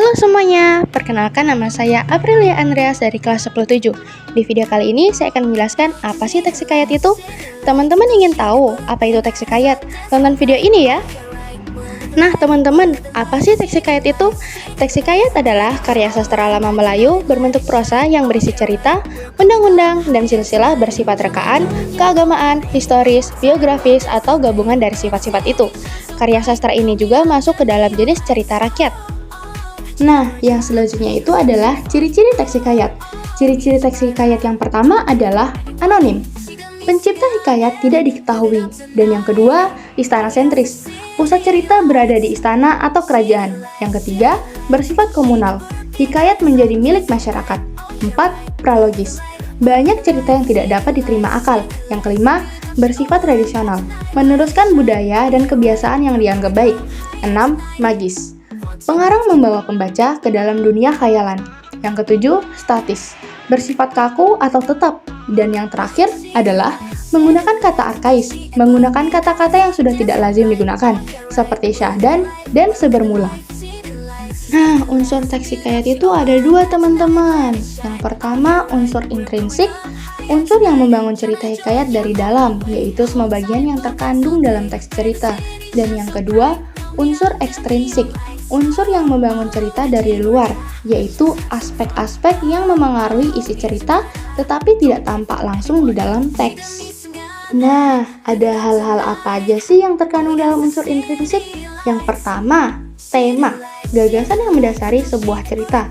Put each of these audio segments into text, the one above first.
Halo semuanya, perkenalkan nama saya Aprilia Andreas dari kelas 10-7. Di video kali ini saya akan menjelaskan apa sih teks hikayat itu. Teman-teman ingin tahu apa itu teks hikayat? Tonton video ini ya. Nah teman-teman, apa sih teks hikayat itu? Teks hikayat adalah karya sastra lama Melayu berbentuk prosa yang berisi cerita, undang-undang, dan silsilah bersifat rekaan, keagamaan, historis, biografis, atau gabungan dari sifat-sifat itu. Karya sastra ini juga masuk ke dalam jenis cerita rakyat. Nah, yang selanjutnya itu adalah ciri-ciri teks hikayat. Ciri-ciri teks hikayat yang pertama adalah anonim. Pencipta hikayat tidak diketahui. Dan yang kedua, istana sentris. Pusat cerita berada di istana atau kerajaan. Yang ketiga, bersifat komunal. Hikayat menjadi milik masyarakat. 4. Prologis. Banyak cerita yang tidak dapat diterima akal. Yang kelima, bersifat tradisional. Meneruskan budaya dan kebiasaan yang dianggap baik. 6. Magis. Pengarang membawa pembaca ke dalam dunia khayalan. Yang ketujuh, statis, bersifat kaku atau tetap. Dan yang terakhir adalah menggunakan kata arkais, menggunakan kata-kata yang sudah tidak lazim digunakan, seperti syahdan dan sebermula. Nah, unsur teks hikayat itu ada dua teman-teman. Yang pertama, unsur intrinsik, unsur yang membangun cerita hikayat dari dalam, yaitu semua bagian yang terkandung dalam teks cerita. Dan yang kedua, unsur ekstrinsik, unsur yang membangun cerita dari luar, yaitu aspek-aspek yang memengaruhi isi cerita tetapi tidak tampak langsung di dalam teks. Nah, ada hal-hal apa aja sih yang terkandung dalam unsur intrinsik? Yang pertama, tema, gagasan yang mendasari sebuah cerita.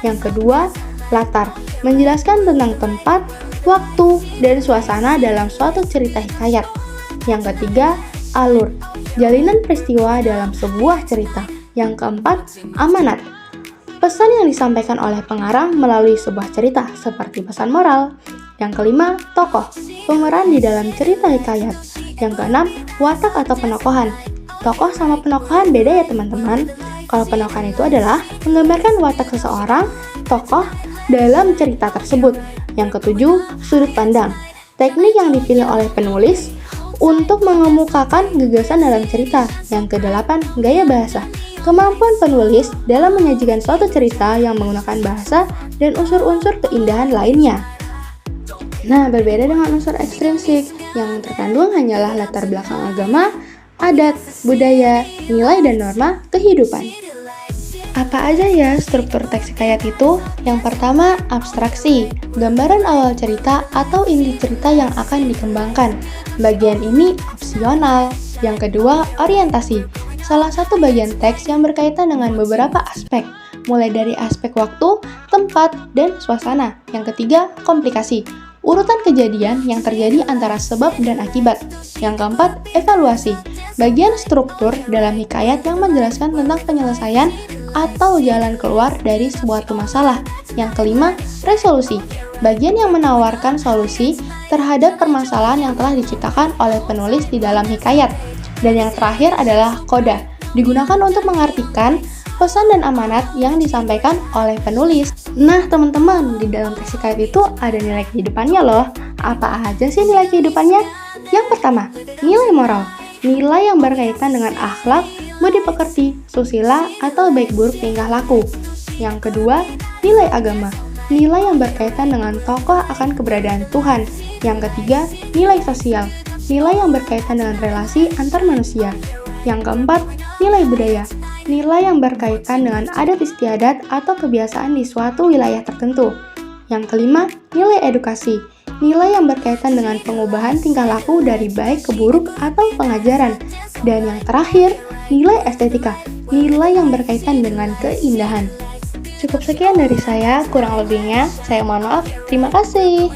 Yang kedua, latar, menjelaskan tentang tempat, waktu, dan suasana dalam suatu cerita hikayat. Yang ketiga, alur, jalinan peristiwa dalam sebuah cerita. Yang keempat, amanat, pesan yang disampaikan oleh pengarang melalui sebuah cerita, seperti pesan moral. Yang kelima, tokoh, pemeran di dalam cerita hikayat. Yang keenam, watak atau penokohan. Tokoh sama penokohan beda ya teman-teman. Kalau penokohan itu adalah menggambarkan watak seseorang, tokoh, dalam cerita tersebut. Yang ketujuh, sudut pandang, teknik yang dipilih oleh penulis untuk mengemukakan gagasan dalam cerita. Yang kedelapan, gaya bahasa, kemampuan penulis dalam menyajikan suatu cerita yang menggunakan bahasa dan unsur-unsur keindahan lainnya. Nah, berbeda dengan unsur ekstrinsik, yang terkandung hanyalah latar belakang agama, adat, budaya, nilai dan norma kehidupan. Apa aja ya struktur teks hikayat itu? Yang pertama, abstraksi, gambaran awal cerita atau inti cerita yang akan dikembangkan. Bagian ini opsional. Yang kedua, orientasi, salah satu bagian teks yang berkaitan dengan beberapa aspek, mulai dari aspek waktu, tempat, dan suasana. Yang ketiga, komplikasi, urutan kejadian yang terjadi antara sebab dan akibat. Yang keempat, evaluasi, bagian struktur dalam hikayat yang menjelaskan tentang penyelesaian atau jalan keluar dari suatu masalah. Yang kelima, resolusi, bagian yang menawarkan solusi terhadap permasalahan yang telah diciptakan oleh penulis di dalam hikayat. Dan yang terakhir adalah koda, digunakan untuk mengartikan pesan dan amanat yang disampaikan oleh penulis. Nah teman-teman, di dalam teks hikayat itu ada nilai kehidupannya loh. Apa aja sih nilai kehidupannya? Yang pertama, nilai moral, nilai yang berkaitan dengan akhlak, budi pekerti, susila, atau baik buruk tingkah laku. Yang kedua, nilai agama, nilai yang berkaitan dengan tokoh akan keberadaan Tuhan. Yang ketiga, nilai sosial, nilai yang berkaitan dengan relasi antar manusia. Yang keempat, nilai budaya, nilai yang berkaitan dengan adat istiadat atau kebiasaan di suatu wilayah tertentu. Yang kelima, nilai edukasi, nilai yang berkaitan dengan pengubahan tingkah laku dari baik ke buruk atau pengajaran. Dan yang terakhir, nilai estetika, nilai yang berkaitan dengan keindahan. Cukup sekian dari saya, kurang lebihnya saya mohon maaf. Terima kasih.